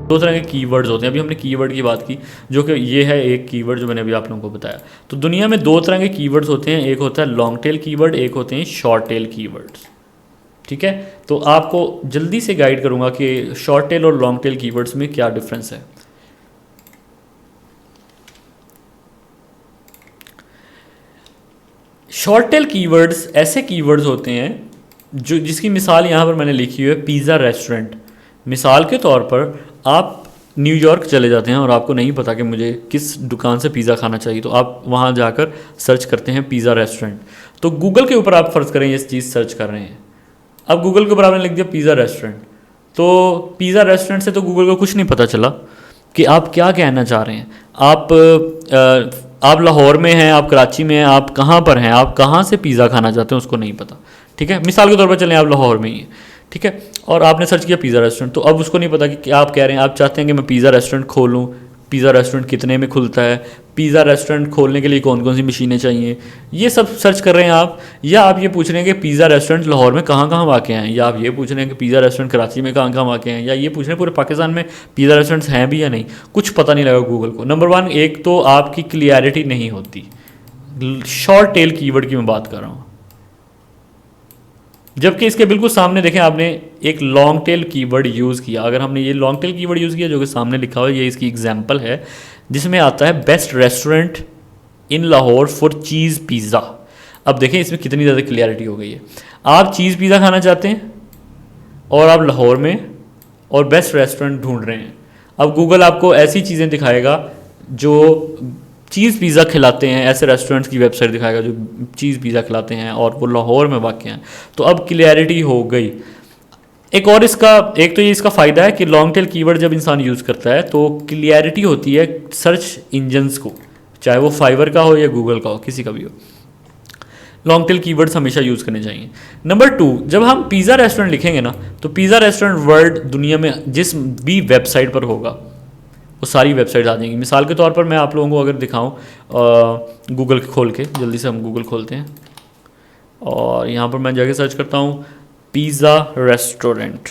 दो तरह के कीवर्ड्स होते हैं। अभी हमने कीवर्ड की बात की, जो कि ये है एक कीवर्ड जो मैंने अभी आप लोगों को बताया। तो दुनिया में दो तरह के कीवर्ड्स होते हैं, एक होता है लॉन्ग टेल कीवर्ड, एक होते हैं शॉर्ट टेल कीवर्ड्स। ठीक है, तो आपको जल्दी से गाइड करूंगा कि शॉर्ट टेल और लॉन्ग टेल कीवर्ड्स में क्या डिफरेंस है। शॉर्ट टेल कीवर्ड्स ऐसे कीवर्ड्स होते हैं जो जिसकी मिसाल यहाँ पर मैंने लिखी हुई है, पिज़्ज़ा रेस्टोरेंट। मिसाल के तौर पर आप न्यूयॉर्क चले जाते हैं और आपको नहीं पता कि मुझे किस दुकान से पिज़्ज़ा खाना चाहिए, तो आप वहाँ जाकर सर्च करते हैं पिज़्ज़ा रेस्टोरेंट। तो गूगल के ऊपर आप फ़र्ज़ करें ये चीज़ सर्च कर रहे हैं, अब गूगल के ऊपर आपने लिख दिया पिज़्ज़ा रेस्टोरेंट, तो पिज़्ज़ा रेस्टोरेंट से तो गूगल को कुछ नहीं पता चला कि आप क्या कहना चाह रहे हैं। आप लाहौर में हैं, आप कराची में हैं, आप कहाँ पर हैं, आप कहाँ से पिज़्ज़ा खाना चाहते हैं उसको नहीं पता। ठीक है, मिसाल के तौर पर चलें आप लाहौर में ही हैं, ठीक है, और आपने सर्च किया पिज़्ज़ा रेस्टोरेंट, तो अब उसको नहीं पता कि क्या आप कह रहे हैं। आप चाहते हैं कि मैं पिज़्ज़ा रेस्टोरेंट खोलूँ, पिज़्ज़ा रेस्टोरेंट कितने में खुलता है, पिज़्ज़ा रेस्टोरेंट खोलने के लिए कौन कौन सी मशीनें चाहिए, ये सब सर्च कर रहे हैं आप। या आप ये पूछ रहे हैं कि पिज़्ज़ा रेस्टोरेंट लाहौर में कहाँ कहाँ वाक़ हैं, या आप ये पूछ रहे हैं कि पिज़्ज़ा रेस्टोरेंट कराची में कहाँ कहाँ वाक़ हैं, या ये पूछ रहे हैं पूरे पाकिस्तान में पिज़्ज़ा रेस्टोरेंट्स हैं भी या नहीं। कुछ पता नहीं लगा गूगल को। नंबर वन, एक तो आपकी क्लियरिटी नहीं होती। शॉर्ट टेल कीवर्ड की मैं बात कर रहा हूँ, जबकि इसके बिल्कुल सामने देखें आपने एक लॉन्ग टेल कीवर्ड यूज़ किया। अगर हमने ये लॉन्ग टेल कीवर्ड यूज़ किया जो कि सामने लिखा हुआ है, ये इसकी एग्जांपल है जिसमें आता है best restaurant in Lahore for cheese pizza. अब देखें इसमें कितनी ज़्यादा क्लियरिटी हो गई है। आप चीज़ पिज़्ज़ा खाना चाहते हैं और आप लाहौर में और बेस्ट रेस्टोरेंट ढूंढ रहे हैं। अब गूगल आपको ऐसी चीज़ें दिखाएगा जो चीज़ पिज़्ज़ा खिलाते हैं, ऐसे रेस्टोरेंट्स की वेबसाइट दिखाएगा जो चीज़ पिज़्ज़ा खिलाते हैं और वो लाहौर में वाक़ हैं। तो अब क्लियरिटी हो गई। एक और इसका, एक तो ये इसका फ़ायदा है कि लॉन्ग टेल कीवर्ड जब इंसान यूज़ करता है तो क्लियरिटी होती है सर्च इंजन्स को, चाहे वो फाइवर का हो या गूगल का हो, किसी का भी हो। लॉन्ग टेल कीवर्ड्स हमेशा यूज़ करने चाहिए। नंबर टू, जब हम पिज़्ज़ा रेस्टोरेंट लिखेंगे ना, तो पिज़्ज़ा रेस्टोरेंट वर्ड दुनिया में जिस भी वेबसाइट पर होगा वो सारी वेबसाइट्स आ जाएंगी। मिसाल के तौर पर मैं आप लोगों को अगर दिखाऊं गूगल खोल के, जल्दी से हम गूगल खोलते हैं और यहाँ पर मैं जाके सर्च करता हूँ पिज़्ज़ा रेस्टोरेंट।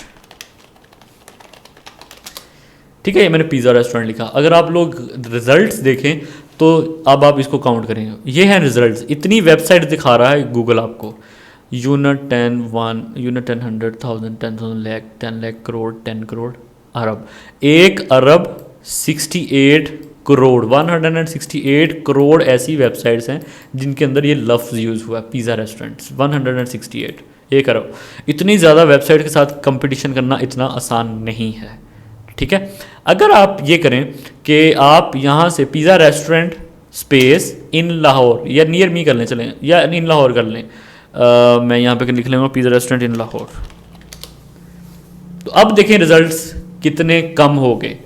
ठीक है, ये मैंने पिज़्ज़ा रेस्टोरेंट लिखा। अगर आप लोग रिजल्ट्स देखें तो अब आप इसको काउंट करेंगे, ये हैं रिजल्ट्स। इतनी वेबसाइट दिखा रहा है गूगल आपको, यूनिट 10, 1, यूनिट 10, 100,000, 10,000, लाख, 10 लाख, करोड़, 10 करोड़, अरब, 1 अरब 68 करोड़, 168 करोड़ ऐसी वेबसाइट्स हैं जिनके अंदर ये लफ्ज़ यूज़ हुआ है पिज़्ज़ा रेस्टोरेंट्स। 168, 1 अरब। इतनी ज़्यादा वेबसाइट के साथ कंपटीशन करना इतना आसान नहीं है। ठीक है, अगर आप ये करें कि आप यहाँ से pizza restaurant space in Lahore या नियर मी कर लें, चलें, या इन लाहौर कर लें, मैं यहाँ पे लिख लूँगा पिज़्ज़ा रेस्टोरेंट इन लाहौर। तो अब देखें रिजल्ट्स कितने कम हो गए।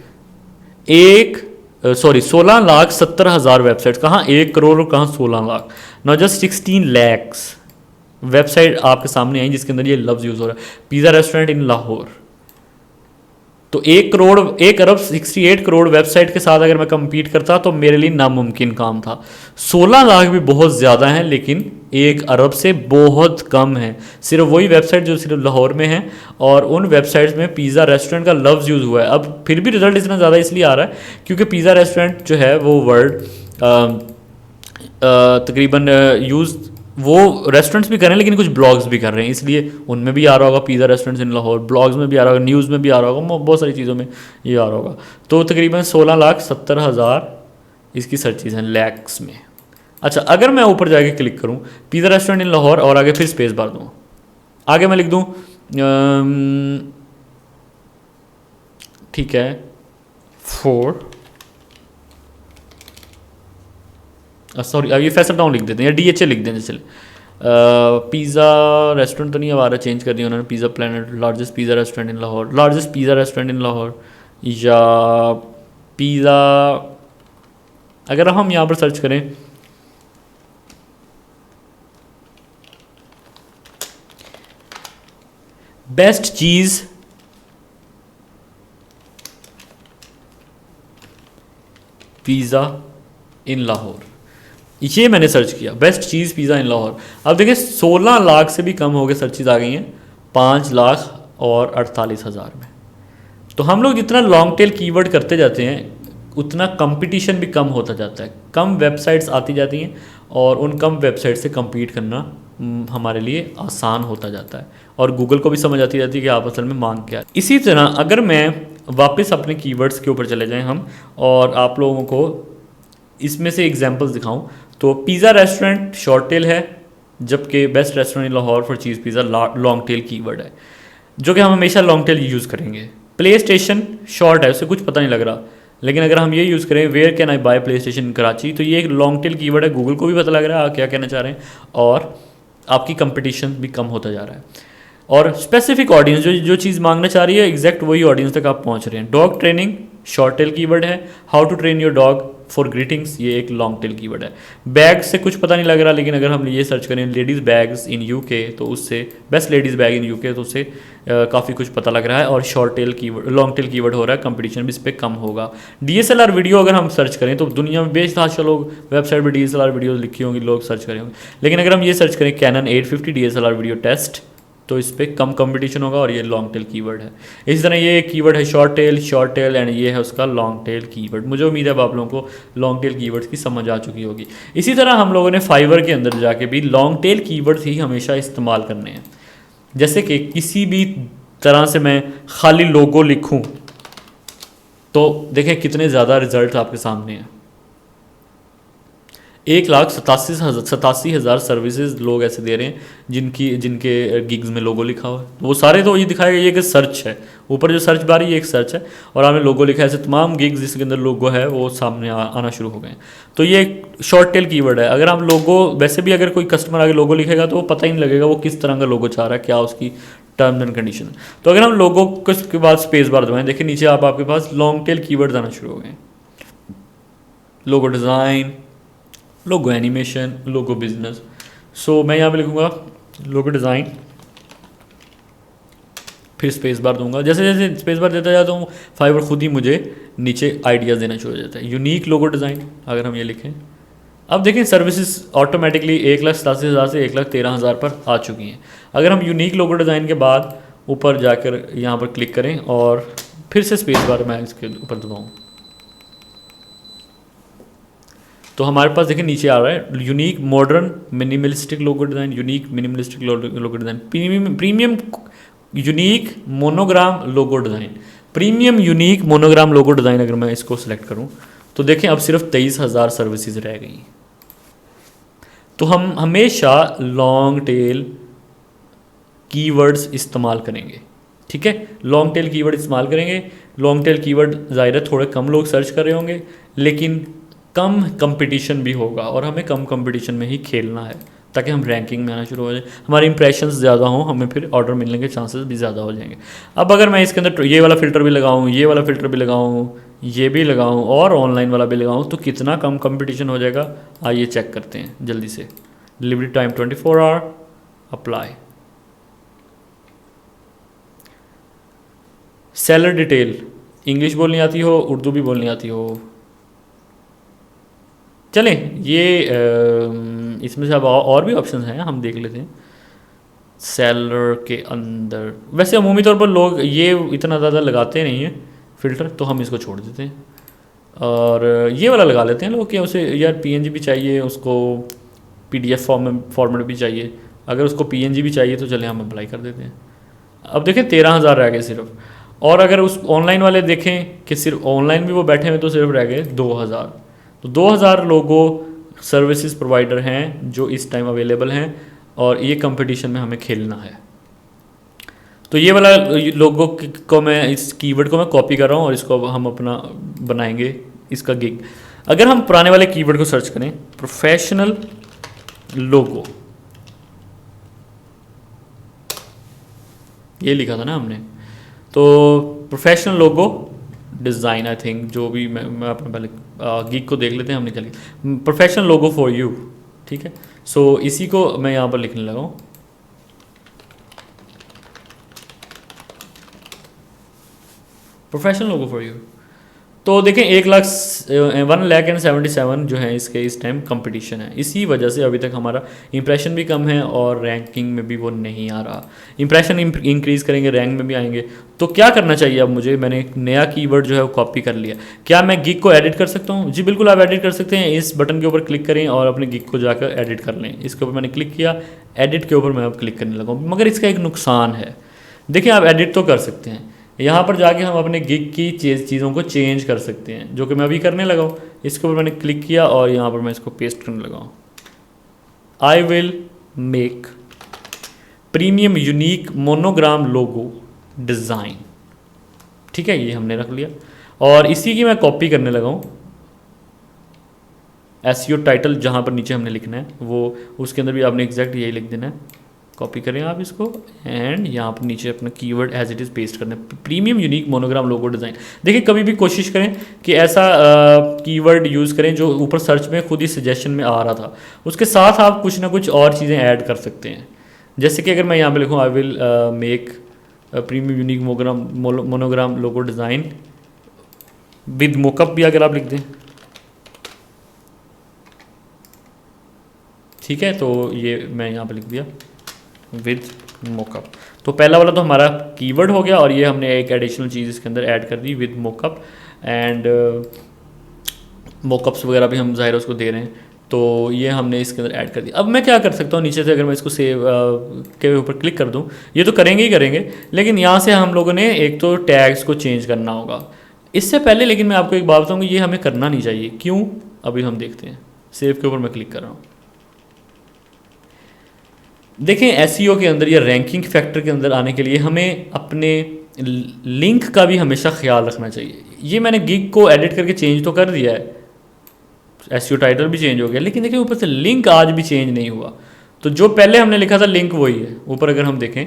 16,70,000 वेबसाइट्स, कहाँ 1 करोड़ और कहाँ 16 lakh. Not just 16 lakhs website आपके सामने आई जिसके अंदर ये लफ्ज़ यूज़ हो रहा है, पिज़्ज़ा रेस्टोरेंट इन लाहौर। तो 1 अरब 68 करोड़ वेबसाइट के साथ अगर मैं कंपीट करता तो मेरे लिए नामुमकिन काम था। 16 लाख भी बहुत ज़्यादा हैं, लेकिन 1 अरब से बहुत कम है। सिर्फ वही वेबसाइट जो सिर्फ लाहौर में है और उन वेबसाइट्स में पिज़्ज़ा रेस्टोरेंट का लफ्ज़ यूज़ हुआ है। अब फिर भी रिजल्ट इतना ज़्यादा इसलिए आ रहा है क्योंकि पिज़्ज़ा रेस्टोरेंट जो है वो वर्ड तकरीबन यूज़ वो रेस्टोरेंट्स भी कर रहे हैं, लेकिन कुछ ब्लॉग्स भी कर रहे हैं, इसलिए उनमें भी आ रहा होगा पिज़्ज़ा रेस्टोरेंट्स इन लाहौर, ब्लॉग्स में भी आ रहा होगा, न्यूज़ में भी आ रहा होगा, बहुत सारी चीज़ों में ये आ रहा होगा। तो तकरीबन 16,70,000 इसकी सर्चेज हैं लैक्स में। अच्छा, अगर मैं ऊपर जाके क्लिक करूँ पिज़्ज़ा रेस्टोरेंट इन लाहौर और आगे फिर स्पेस बार दूँ, आगे मैं लिख दूँ ठीक है 4, सॉरी अब ये फैसल टाउन लिख देते हैं या DHA लिख देते हैं। चले पिज़्ज़ा रेस्टोरेंट तो नहीं अब आ रहा, चेंज कर दिया उन्होंने, pizza planet, largest pizza restaurant in Lahore, largest pizza restaurant in Lahore, या पिज़्ज़ा, अगर हम यहाँ पर सर्च करें बेस्ट चीज़ पिज़्ज़ा इन लाहौर, ये मैंने सर्च किया बेस्ट चीज़ पिज़्ज़ा इन लाहौर। अब देखिए 16 लाख से भी कम हो गए सर्चेज आ गई हैं 5 लाख और 48,000 में। तो हम लोग जितना लॉन्ग टेल कीवर्ड करते जाते हैं उतना कंपटीशन भी कम होता जाता है, कम वेबसाइट्स आती जाती हैं और उन कम वेबसाइट से compete करना हमारे लिए आसान होता जाता है और गूगल को भी समझ आती जाती है कि आप असल में मांग क्या है। इसी तरह अगर मैं वापस अपने कीवर्ड्स के ऊपर चले जाएं हम और आप लोगों को इसमें से एग्जांपल्स दिखाऊं, तो पिज़्ज़ा रेस्टोरेंट शॉर्ट टेल है, जबकि best restaurant in Lahore for cheese pizza long tail keyword है, जो कि हम हमेशा लॉन्ग टेल यूज़ करेंगे। प्ले स्टेशन शॉर्ट है, उससे कुछ पता नहीं लग रहा, लेकिन अगर हम ये यूज़ करें where can I buy PlayStation in Karachi, तो ये एक लॉन्ग टेल कीवर्ड है, गूगल को भी पता लग रहा है आप क्या कहना चाह रहे हैं और आपकी कंपटीशन भी कम होता जा रहा है। और स्पेसिफिक ऑडियंस जो चीज़ मांगना चाह रही है एग्जैक्ट वही ऑडियंस तक आप पहुंच रहे हैं। Dog training short tail keyword है, how to train your dog for greetings ये एक लॉन्ग टेल कीवर्ड है। बैग से कुछ पता नहीं लग रहा, लेकिन अगर हम ये सर्च करें लेडीज़ बैग्स इन यूके तो उससे best ladies bag in UK तो उससे काफ़ी कुछ पता लग रहा है और short tail keyword long tail keyword हो रहा है, कंपटीशन भी इस पर कम होगा। डीएसएलआर वीडियो अगर हम सर्च करें तो दुनिया में बेशहाशा लोग वेबसाइट पर डीएसएलआर वीडियो लिखी होंगी, लोग सर्च करें होंगे, लेकिन अगर हम ये सर्च करें कैनन 850 डीएसएलआर वीडियो टेस्ट तो इस पर कम कंपटीशन होगा और ये लॉन्ग टेल कीवर्ड है। इसी तरह ये कीवर्ड है शॉर्ट टेल एंड ये है उसका लॉन्ग टेल कीवर्ड। मुझे उम्मीद है अब आप लोगों को लॉन्ग टेल कीवर्ड्स की समझ आ चुकी होगी। इसी तरह हम लोगों ने फाइवर के अंदर जाके भी लॉन्ग टेल कीवर्ड्स ही हमेशा इस्तेमाल करने हैं। जैसे कि किसी भी तरह से मैं खाली लोगो लिखूँ तो देखें कितने ज़्यादा रिजल्ट आपके सामने हैं। 1,87,000 सर्विसेज लोग ऐसे दे रहे हैं जिनके गिग्स में लोगो लिखा हुआ है, तो वो सारे तो ये दिखाएगा ये कि सर्च है, ऊपर जो सर्च बार है ये एक सर्च है और आपने लोगो लिखा है, ऐसे तमाम गिग्स जिसके अंदर लोगो है वो सामने आना शुरू हो गए। तो ये एक शॉर्ट टेल कीवर्ड है। अगर हम लोगो वैसे भी अगर कोई कस्टमर आगे लोगो लिखेगा तो वो पता ही नहीं लगेगा वो किस तरह का लोगो चाह रहा है, क्या उसकी टर्म्स एंड कंडीशन है। तो अगर हम लोगो के बाद स्पेस बार दबाएं, देखिए नीचे आपके पास लॉन्ग टेल कीवर्ड्स आना शुरू हो गए। लोगो डिज़ाइन, लोगो एनिमेशन, लोगो बिजनेस। सो मैं यहाँ पे लिखूँगा लोगो डिज़ाइन, फिर स्पेस बार दूंगा। जैसे जैसे स्पेस बार देता जाता हूँ फाइवर खुद ही मुझे नीचे आइडियाज़ देना शुरू हो जाता है। यूनिक लोगो डिज़ाइन अगर हम ये लिखें, अब देखें सर्विसेज ऑटोमेटिकली 1,87,000 से 1,13,000 पर आ चुकी हैं। अगर हम यूनिक लोगो डिज़ाइन के बाद ऊपर जाकर यहाँ पर क्लिक करें और फिर से स्पेस बार मैं इसके ऊपर दबाऊँ तो हमारे पास देखिए नीचे आ रहा है unique modern minimalistic logo design, unique minimalistic logo design, premium unique monogram logo design, premium unique monogram logo design. अगर मैं इसको सिलेक्ट करूं तो देखें अब सिर्फ 23,000 सर्विसेज रह गई। तो हम हमेशा लॉन्ग टेल कीवर्ड्स इस्तेमाल करेंगे, ठीक है, लॉन्ग टेल कीवर्ड इस्तेमाल करेंगे। लॉन्ग टेल कीवर्ड ज़ाहिर है थोड़े कम लोग सर्च कर रहे होंगे, लेकिन कम कंपटीशन भी होगा और हमें कम कंपटीशन में ही खेलना है ताकि हम रैंकिंग में आना शुरू हो जाए, हमारे इंप्रेशंस ज़्यादा हों, हमें फिर ऑर्डर मिलने के चांसेस भी ज़्यादा हो जाएंगे। अब अगर मैं इसके अंदर ये वाला फ़िल्टर भी लगाऊँ, ये वाला फ़िल्टर भी लगाऊँ, ये भी लगाऊँ और ऑनलाइन वाला भी लगाऊँ तो कितना कम कंपटीशन हो जाएगा, आइए चेक करते हैं जल्दी से। Delivery time 24 hour, apply. Seller detail, English बोलनी आती हो, उर्दू भी बोलनी आती हो, चलें ये इसमें से अब और भी ऑप्शन हैं, हम देख लेते हैं। सेलर के अंदर वैसे अमूमी तौर पर लोग ये इतना ज़्यादा लगाते नहीं हैं फ़िल्टर, तो हम इसको छोड़ देते हैं और ये वाला लगा लेते हैं लोग कि उसे यार पीएनजी भी चाहिए, उसको पीडीएफ फॉर्मेट भी चाहिए। अगर उसको पीएनजी भी चाहिए तो चलें हम अप्लाई कर देते हैं। अब देखें 13,000 रह गए सिर्फ, और अगर उस ऑनलाइन वाले देखें कि सिर्फ ऑनलाइन भी वो बैठे हुए तो सिर्फ रह गए 2,000। तो 2,000 लोगों सर्विसेज प्रोवाइडर हैं जो इस टाइम अवेलेबल हैं और ये कंपटीशन में हमें खेलना है। तो ये वाला लोगों को मैं इस कीवर्ड को मैं कॉपी कर रहा हूँ और इसको हम अपना बनाएंगे इसका गिग। अगर हम पुराने वाले कीवर्ड को सर्च करें, प्रोफेशनल लोगो, ये लिखा था ना हमने, तो professional logo design I think, जो भी मैं अपने पहले गिग को देख लेते हैं, हम निकल गए प्रोफेशनल लोगो फॉर यू, ठीक है। सो इसी को मैं यहाँ पर लिखने लगा हूँ, प्रोफेशनल लोगो फॉर यू। तो देखें 1,77,000 जो है इसके इस टाइम कंपटीशन है, इसी वजह से अभी तक हमारा इंप्रेशन भी कम है और रैंकिंग में भी वो नहीं आ रहा। इंप्रेशन इंक्रीज़ करेंगे, रैंक में भी आएंगे। तो क्या करना चाहिए अब मुझे? मैंने एक नया कीवर्ड जो है वो कॉपी कर लिया। क्या मैं गिग को एडिट कर सकता हूँ? जी बिल्कुल, आप एडिट कर सकते हैं। इस बटन के ऊपर क्लिक करें और अपने गिग को जाकर एडिट कर लें। इसके ऊपर मैंने क्लिक किया, एडिट के ऊपर मैं अब क्लिक करने लगा हूँ, मगर इसका एक नुकसान है। देखिए, आप एडिट तो कर सकते हैं, यहाँ पर जाके हम अपने गिग की चीज़ों को चेंज कर सकते हैं, जो कि मैं अभी करने लगा हूँ। इसके ऊपर मैंने क्लिक किया और यहाँ पर मैं इसको पेस्ट करने लगा हूँ। I will make premium unique monogram logo design. ठीक है, ये हमने रख लिया और इसी की मैं कॉपी करने लगा हूँ। एसईओ टाइटल जहाँ पर नीचे हमने लिखना है वो, उसके अंदर भी आपने एग्जैक्ट यही लिख देना है। कॉपी करें आप इसको एंड यहाँ पर नीचे अपना keyword as it is paste करना है, premium unique monogram logo design. देखिए, कभी भी कोशिश करें कि ऐसा कीवर्ड यूज़ करें जो ऊपर सर्च में खुद ही सजेशन में आ रहा था, उसके साथ आप कुछ ना कुछ और चीज़ें ऐड कर सकते हैं। जैसे कि अगर मैं यहाँ पे लिखूँ I will make premium unique monogram logo design with mockup भी अगर आप लिख दें, ठीक है, तो ये मैं यहाँ पे लिख दिया विद मोकअप। तो पहला वाला तो हमारा कीवर्ड हो गया और ये हमने एक एडिशनल चीज़ इसके अंदर ऐड कर दी विद मोकअप। एंड मोकअप्स वगैरह भी हम ज़ाहिर उसको दे रहे हैं, तो ये हमने इसके अंदर ऐड कर दिया। अब मैं क्या कर सकता हूँ नीचे से, अगर मैं इसको सेव के ऊपर क्लिक कर दूँ, ये तो करेंगे ही करेंगे, लेकिन यहाँ से हम लोगों ने एक तो टैग्स को चेंज करना होगा। इससे पहले लेकिन मैं आपको एक बात बताऊँगी, ये हमें करना नहीं चाहिए। क्यों? अभी हम देखते हैं। सेव के ऊपर मैं क्लिक कर रहा हूँ। देखें, एसईओ के अंदर या रैंकिंग फैक्टर के अंदर आने के लिए हमें अपने लिंक का भी हमेशा ख्याल रखना चाहिए। ये मैंने गिग को एडिट करके चेंज तो कर दिया है, एसईओ टाइटल भी चेंज हो गया, लेकिन देखिए ऊपर से लिंक आज भी चेंज नहीं हुआ। तो जो पहले हमने लिखा था लिंक वही है। ऊपर अगर हम देखें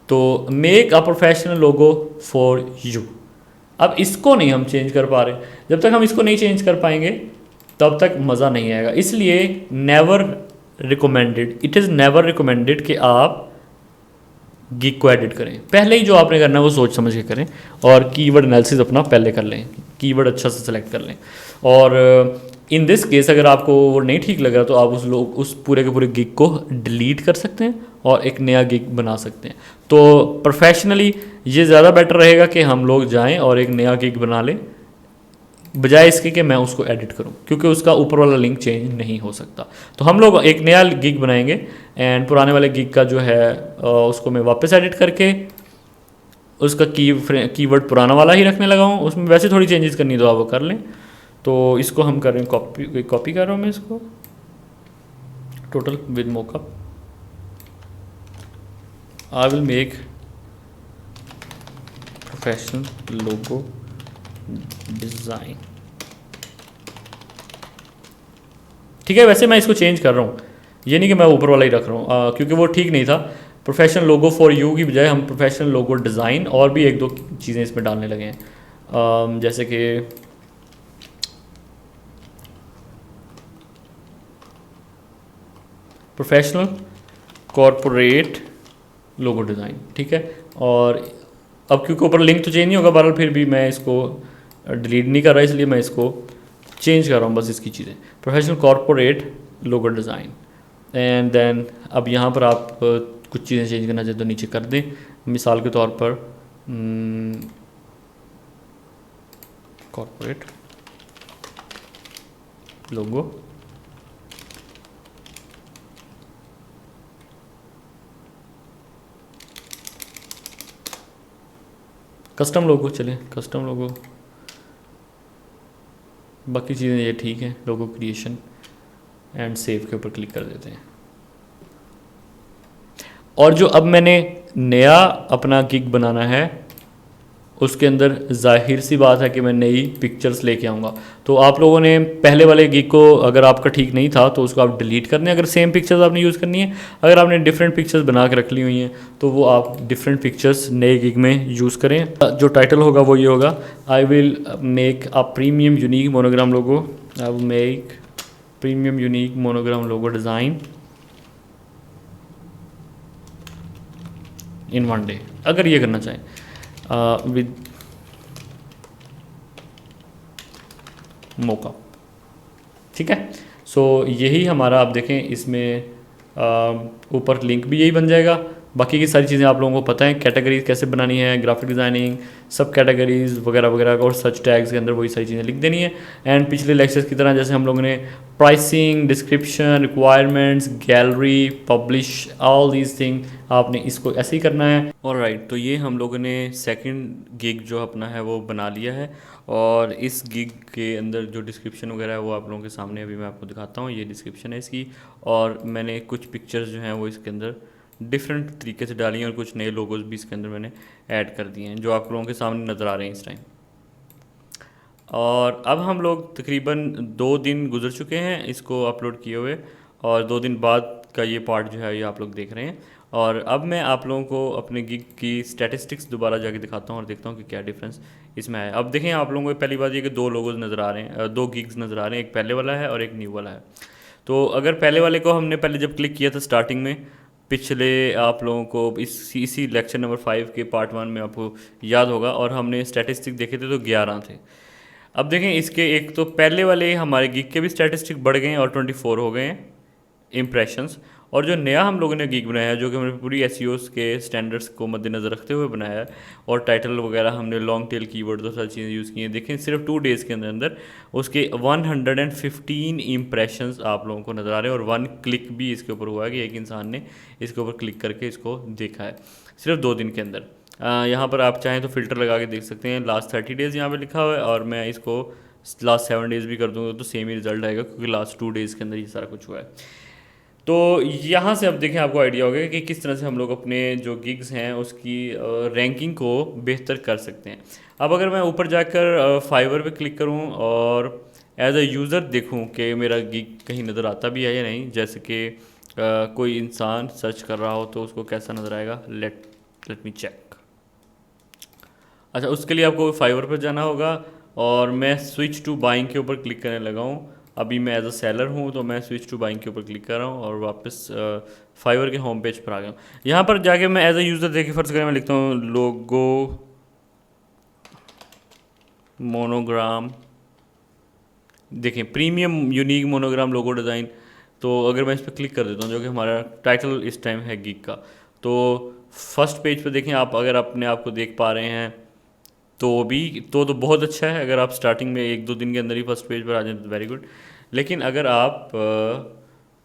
तो make a professional logo for you, अब इसको नहीं हम चेंज कर पा रहे। जब तक हम इसको नहीं चेंज कर पाएंगे तब तक मज़ा नहीं आएगा। इसलिए never recommended, it is never recommended कि आप गिग को एडिट करें। पहले ही जो आपने करना है वो सोच समझ के करें और कीवर्ड एनालिसिस अपना पहले कर लें, कीवर्ड अच्छा से सेलेक्ट कर लें। और इन दिस केस अगर आपको वो नहीं ठीक लग रहा तो आप उस पूरे के पूरे गिग को डिलीट कर सकते हैं और एक नया गिग बना सकते हैं। तो प्रोफेशनली ये ज़्यादा बेटर रहेगा कि हम लोग जाएं और एक नया गिग बना लें, बजाय इसके कि मैं उसको एडिट करूं, क्योंकि उसका ऊपर वाला लिंक चेंज नहीं हो सकता। तो हम लोग एक नया गिग बनाएंगे एंड पुराने वाले गिग का जो है उसको मैं वापस एडिट करके उसका कीवर्ड पुराना वाला ही रखने लगा हूँ। उसमें वैसे थोड़ी चेंजेस करनी तो आप वो कर लें। तो इसको हम करें कॉपी कर रहा हूँ मैं इसको, total with mockup. I will make professional logo design. ठीक है, वैसे मैं इसको चेंज कर रहा हूँ, ये नहीं कि मैं ऊपर वाला ही रख रहा हूँ, क्योंकि वो ठीक नहीं था। प्रोफेशनल लोगो फॉर यू की बजाय हम प्रोफेशनल लोगो डिज़ाइन और भी एक दो चीज़ें इसमें डालने लगे हैं, जैसे कि प्रोफेशनल कॉरपोरेट लोगो डिज़ाइन। ठीक है, और अब क्योंकि ऊपर लिंक तो चेंज नहीं होगा, बहरहाल फिर भी मैं इसको डिलीट नहीं कर रहा, इसलिए मैं इसको चेंज कर रहा हूँ बस इसकी चीज़ें, professional corporate logo design. And then अब यहाँ पर आप कुछ चीज़ें चेंज करना चाहते तो नीचे कर दें। मिसाल के तौर पर कॉरपोरेट लोगो कस्टम लोगो, चलें कस्टम लोगो, बाकी चीज़ें ये ठीक है। लोगो क्रिएशन एंड सेव के ऊपर क्लिक कर देते हैं। और जो अब मैंने नया अपना गिग बनाना है उसके अंदर जाहिर सी बात है कि मैं नई पिक्चर्स लेके आऊँगा। तो आप लोगों ने पहले वाले गिग को अगर आपका ठीक नहीं था तो उसको आप डिलीट कर दें, अगर सेम पिक्चर्स आपने यूज़ करनी है। अगर आपने डिफरेंट पिक्चर्स बना के रख ली हुई हैं तो वो आप डिफरेंट पिक्चर्स नए गिग में यूज़ करें। जो टाइटल होगा वो ये होगा, I will make a premium unique monogram logo, I will make premium unique monogram logo design in 1 day, अगर ये करना चाहें विद मोका। ठीक है, सो यही हमारा, आप देखें इसमें ऊपर लिंक भी यही बन जाएगा। बाकी की सारी चीज़ें आप लोगों को पता है, कैटेगरीज कैसे बनानी है, ग्राफिक डिज़ाइनिंग, सब कैटेगरीज वगैरह वगैरह, और सर्च टैग्स के अंदर वही सारी चीज़ें लिख देनी है। एंड पिछले लेक्चर्स की तरह जैसे हम लोगों ने pricing, description, requirements, gallery, publish, all these thing, आपने इसको ऐसे ही करना है। ऑलराइट, तो ये हम लोगों ने सेकंड गिग जो अपना है वो बना लिया है, और इस गिग के अंदर जो डिस्क्रिप्शन वगैरह है वो आप लोगों के सामने अभी मैं आपको दिखाता हूँ। ये डिस्क्रिप्शन है इसकी, और मैंने कुछ पिक्चर्स जो हैं वो इसके अंदर डिफरेंट तरीके से डाली हैं, और कुछ नए लोगोज भी इसके अंदर मैंने ऐड कर दिए हैं जो आप लोगों के सामने नज़र आ रहे हैं इस टाइम। और अब हम लोग तकरीबन 2 दिन गुजर चुके हैं इसको अपलोड किए हुए, और 2 दिन बाद का ये पार्ट जो है ये आप लोग देख रहे हैं। और अब मैं आप लोगों को अपने गिग की स्टैटिस्टिक्स दोबारा जाके दिखाता हूँ और देखता हूँ कि क्या डिफरेंस इसमें है। अब देखें, आप लोगों को पहली बात ये कि 2 लोगोज नज़र आ रहे हैं, 2 गिग्स नज़र आ रहे हैं, एक पहले वाला है और एक न्यू वाला है। तो अगर पहले वाले को हमने पहले जब क्लिक किया था स्टार्टिंग में, पिछले आप लोगों को इसी लेक्चर नंबर 5 के पार्ट 1 में आपको याद होगा, और हमने स्टैटिस्टिक देखे थे तो 11 थे। अब देखें इसके एक तो पहले वाले हमारे गिग के भी स्टैटिस्टिक बढ़ गए हैं और 24 हो गए हैं इम्प्रेशंस, और जो नया हम लोगों ने गिग बनाया है जो कि हमने पूरी एसईओ के स्टैंडर्ड्स को मद्देनज़र रखते हुए बनाया है, और टाइटल वगैरह हमने लॉन्ग टेल कीवर्ड और सारी चीज़ें यूज़ की हैं। देखें सिर्फ 2 डेज़ के अंदर अंदर उसके 115 इम्प्रेशंस आप लोगों को नज़र आ रहे हैं, और 1 क्लिक भी इसके ऊपर हुआ है कि एक इंसान ने इसके ऊपर क्लिक करके इसको देखा है सिर्फ 2 दिन के अंदर। यहाँ पर आप चाहें तो फ़िल्टर लगा के देख सकते हैं, लास्ट 30 डेज़ यहाँ पे लिखा हुआ है, और मैं इसको लास्ट 7 डेज़ भी कर दूँगा तो सेम ही रिजल्ट आएगा, क्योंकि लास्ट 2 डेज़ के अंदर ये सारा कुछ हुआ है। तो यहाँ से अब देखें आपको आइडिया होगा कि किस तरह से हम लोग अपने जो गिग्स हैं उसकी रैंकिंग को बेहतर कर सकते हैं। अब अगर मैं ऊपर जाकर फाइवर पे क्लिक करूँ और एज अ यूज़र देखूँ कि मेरा गिग कहीं नज़र आता भी है या नहीं, जैसे कि कोई इंसान सर्च कर रहा हो तो उसको कैसा नज़र आएगा, लेट मी चेक। अच्छा, उसके लिए आपको फाइवर पर जाना होगा, और मैं स्विच टू बाइंग के ऊपर क्लिक करने लगा हूँ। अभी मैं एज अ सेलर हूँ तो मैं स्विच टू बाइंग के ऊपर क्लिक कर रहा हूँ और वापस फाइवर के होम पेज पर आ गया हूँ। यहाँ पर जाके मैं एज अ यूज़र देखिए, फर्स्ट करें मैं लिखता हूँ लोगो मोनोग्राम, देखें premium unique monogram logo design. तो अगर मैं इस पर क्लिक कर देता हूँ, जो कि हमारा टाइटल इस टाइम है गिग का, तो फर्स्ट पेज पर देखें आप, अगर अपने आप को देख पा रहे हैं तो भी तो बहुत अच्छा है। अगर आप स्टार्टिंग में 1-2 दिन के अंदर ही फर्स्ट पेज पर आ जाए तो वेरी गुड। लेकिन अगर आप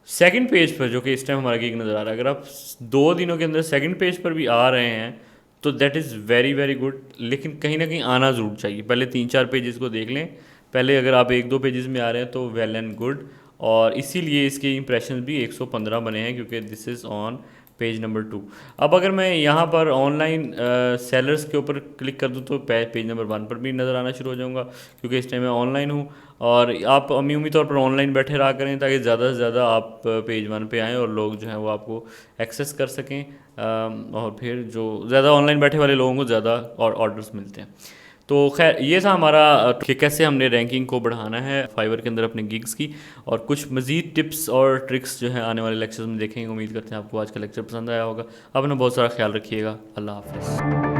सेकंड पेज पर, जो कि इस टाइम हमारा गिग नज़र आ रहा है, अगर आप 2 दिनों के अंदर सेकंड पेज पर भी आ रहे हैं तो that is very very good. लेकिन कहीं ना कहीं आना ज़रूर चाहिए, पहले 3-4 पेजेस को देख लें पहले। अगर आप 1-2 पेजेस में आ रहे हैं तो वेल एंड गुड, और इसीलिए इसके इंप्रेशन भी 115 बने हैं, क्योंकि this is on page number 2। अब अगर मैं यहाँ पर ऑनलाइन सेलर्स के ऊपर क्लिक कर दूँ तो पेज नंबर 1 पर भी नज़र आना शुरू हो जाऊँगा, क्योंकि इस टाइम मैं ऑनलाइन हूँ। और आप अमूमी तौर पर ऑनलाइन बैठे रहा करें ताकि ज़्यादा से ज़्यादा आप पेज 1 पे आएँ और लोग जो हैं वो आपको एक्सेस कर सकें, और फिर जो ज़्यादा ऑनलाइन बैठे वाले लोगों को ज़्यादा ऑर्डर्स मिलते हैं। तो खैर ये था हमारा कि कैसे हमने रैंकिंग को बढ़ाना है फाइवर के अंदर अपने गिग्स की, और कुछ मज़ीद टिप्स और ट्रिक्स जो है आने वाले लेक्चर्स में देखेंगे। उम्मीद करते हैं आपको आज का लेक्चर पसंद आया होगा। अपना बहुत सारा ख्याल रखिएगा। अल्लाह हाफ़िज़।